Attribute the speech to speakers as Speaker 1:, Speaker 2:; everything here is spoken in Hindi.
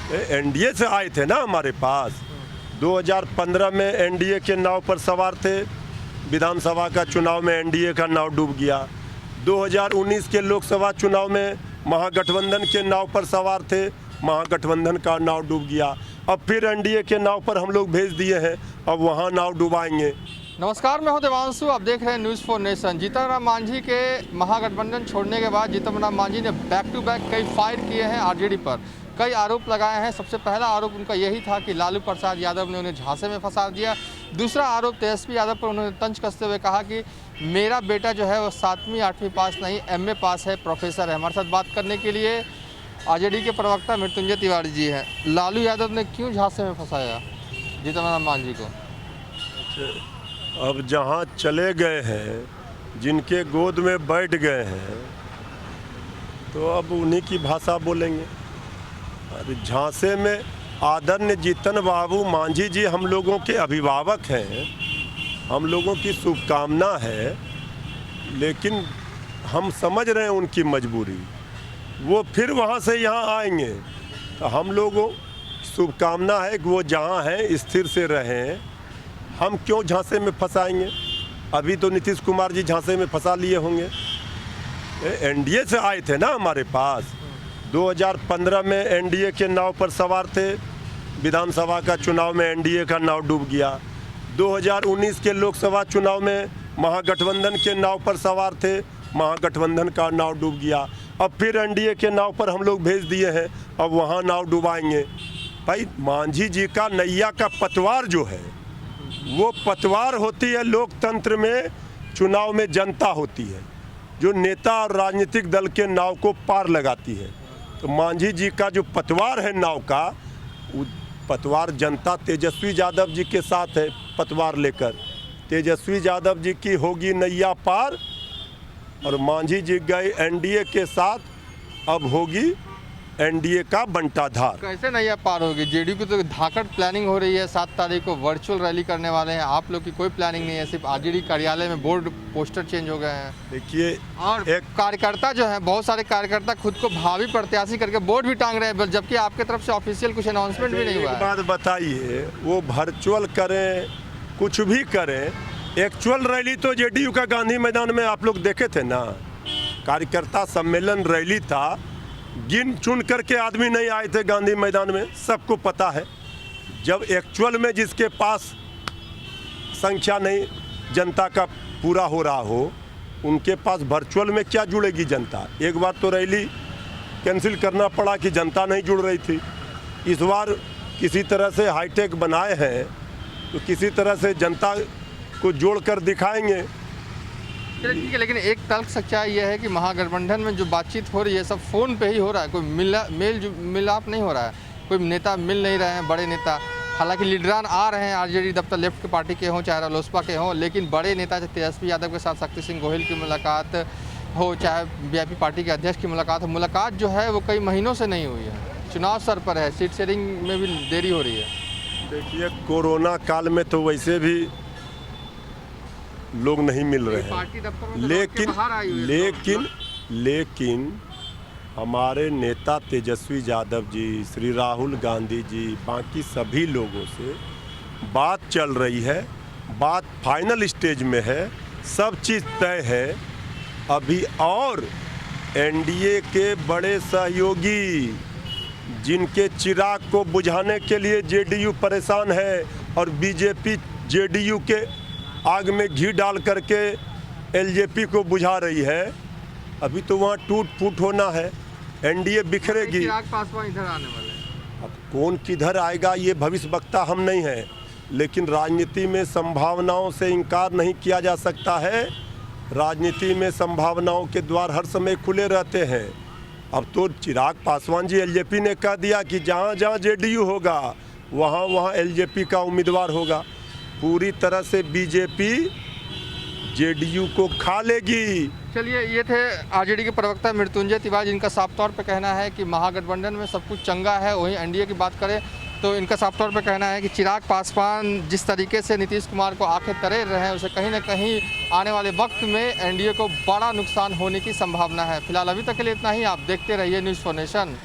Speaker 1: एनडीए से आए थे ना हमारे पास। 2015 में एनडीए के नाव पर सवार थे, विधानसभा का चुनाव में एनडीए का नाव डूब गया। 2019 के लोकसभा चुनाव में महागठबंधन के नाव पर सवार थे, महागठबंधन का नाव डूब गया। अब फिर एनडीए के नाव पर हम लोग भेज दिए हैं, अब वहाँ नाव डुबाएंगे।
Speaker 2: नमस्कार, मैं हूं देवांशु। आप देख रहे हैं news for nation. Jitan Ram Manjhi के महागठबंधन छोड़ने के बाद जीतन राम मांझी ने बैक टू बैक कई फायर किए हैं आरजेडी पर, कई आरोप लगाए हैं। सबसे पहला आरोप उनका यही था कि लालू प्रसाद यादव ने उन्हें झांसे में फंसा दिया। दूसरा आरोप तेजस्वी यादव पर उन्होंने तंज कसते हुए कहा कि मेरा बेटा जो है वो 7वीं 8वीं पास नहीं, MA पास है, प्रोफेसर है। हमारे साथ बात करने के लिए आरजेडी के प्रवक्ता मृत्युंजय तिवारी जी हैं। लालू यादव ने क्यों झांसे में फंसाया जीतन राम मांझी को?
Speaker 1: अब जहाँ चले गए हैं, जिनके गोद में बैठ गए हैं, तो अब उन्हीं की भाषा बोलेंगे। अरे झांसे में आदरणीय जीतन बाबू मांझी जी हम लोगों के अभिभावक हैं, हम लोगों की शुभकामना है, लेकिन हम समझ रहे हैं उनकी मजबूरी। वो फिर वहाँ से यहाँ आएंगे तो हम लोगों की शुभकामना है कि वो जहाँ हैं स्थिर से रहें। हम क्यों झांसे में फंसाएंगे? अभी तो नीतीश कुमार जी झांसे में फंसा लिए होंगे। एनडीए से आए थे ना हमारे पास। 2015 में एनडीए के नाव पर सवार थे, विधानसभा का चुनाव में एनडीए का नाव डूब गया। 2019 के लोकसभा चुनाव में महागठबंधन के नाव पर सवार थे, महागठबंधन का नाव डूब गया। अब फिर एनडीए के नाव पर हम लोग भेज दिए हैं, अब वहाँ नाव डुबाएंगे। भाई मांझी जी का नैया का पतवार जो है वो पतवार होती है लोकतंत्र में। चुनाव में जनता होती है जो नेता और राजनीतिक दल के नाव को पार लगाती है। तो मांझी जी का जो पतवार है नाव का, वो पतवार जनता तेजस्वी यादव जी के साथ है। पतवार लेकर तेजस्वी यादव जी की होगी नैया पार, और मांझी जी गए एनडीए के साथ, अब होगी एनडीए का बंटाधार।
Speaker 2: कैसे नैया पार होगी? जेडीयू की तो धाकड़ प्लानिंग हो रही है। 7 तारीख को वर्चुअल रैली करने वाले हैं। आप लोग की कोई प्लानिंग नहीं है, सिर्फ आरजेडी कार्यालय में बोर्ड पोस्टर चेंज हो गए हैं।
Speaker 1: देखिए,
Speaker 2: और एक कार्यकर्ता जो है, बहुत सारे कार्यकर्ता खुद को भावी प्रत्याशी करके बोर्ड भी टांग रहे हैं, जबकि आपके तरफ से ऑफिशियल कुछ अनाउंसमेंट भी नहीं हुआ है।
Speaker 1: एक बात बताइए, वो वर्चुअल करें कुछ भी करें, एक्चुअल रैली तो जेडीयू का गांधी मैदान में आप लोग देखे थे ना। कार्यकर्ता सम्मेलन रैली था, गिन चुन करके आदमी नहीं आए थे गांधी मैदान में, सबको पता है। जब एक्चुअल में जिसके पास संख्या नहीं जनता का पूरा हो रहा हो, उनके पास वर्चुअल में क्या जुड़ेगी जनता? एक बार तो रैली कैंसिल करना पड़ा कि जनता नहीं जुड़ रही थी। इस बार किसी तरह से हाईटेक बनाए हैं तो किसी तरह से जनता को जोड़कर दिखाएंगे।
Speaker 2: चलिए ठीक है, लेकिन एक तल्ख सच्चाई यह है कि महागठबंधन में जो बातचीत हो रही है सब फ़ोन पे ही हो रहा है। कोई मेल मिलाप नहीं हो रहा है, कोई नेता मिल नहीं रहे हैं, बड़े नेता। हालांकि लीडरान आ रहे हैं आरजेडी दफ्तर, लेफ्ट के पार्टी के हों चाहे रालोसपा के हों, लेकिन बड़े नेता चाहे तेजस्वी यादव के साथ शक्ति सिंह गोहिल की मुलाकात हो, चाहे वीआईपी पार्टी के अध्यक्ष की मुलाकात हो, मुलाकात जो है वो कई महीनों से नहीं हुई है। चुनाव सर पर है, सीट शेयरिंग में भी देरी हो रही है।
Speaker 1: देखिए, कोरोना काल में तो वैसे भी लोग नहीं मिल रहे हैं, लेकिन हमारे नेता तेजस्वी यादव जी, श्री राहुल गांधी जी, बाकी सभी लोगों से बात चल रही है। बात फाइनल स्टेज में है, सब चीज़ तय है अभी। और एनडीए के बड़े सहयोगी जिनके चिराग को बुझाने के लिए जेडीयू परेशान है, और बीजेपी जेडीयू के आग में घी डाल करके एलजेपी को बुझा रही है। अभी तो वहाँ टूट फूट होना है, एनडीए बिखरेगी।
Speaker 2: चिराग पासवान इधर आने वाले हैं।
Speaker 1: अब कौन किधर आएगा ये भविष्य वक्ता हम नहीं हैं, लेकिन राजनीति में संभावनाओं से इनकार नहीं किया जा सकता है। राजनीति में संभावनाओं के द्वार हर समय खुले रहते हैं। अब तो चिराग पासवान जी, एलजेपी ने कह दिया कि जहाँ जहाँ जेडीयू होगा वहाँ वहाँ एलजेपी का उम्मीदवार होगा। पूरी तरह से बीजेपी जेडीयू को खा लेगी।
Speaker 2: चलिए, ये थे आरजेडी के प्रवक्ता मृत्युंजय तिवारी, जिनका साफ तौर पे कहना है कि महागठबंधन में सब कुछ चंगा है। वहीं एनडीए की बात करें तो इनका साफ तौर पे कहना है कि चिराग पासवान जिस तरीके से नीतीश कुमार को आंखें तरेर रहे हैं, उसे कहीं ना कहीं आने वाले वक्त में एनडीए को बड़ा नुकसान होने की संभावना है। फिलहाल अभी तक के लिए इतना ही। आप देखते रहिए न्यूज़ फॉर नेशन।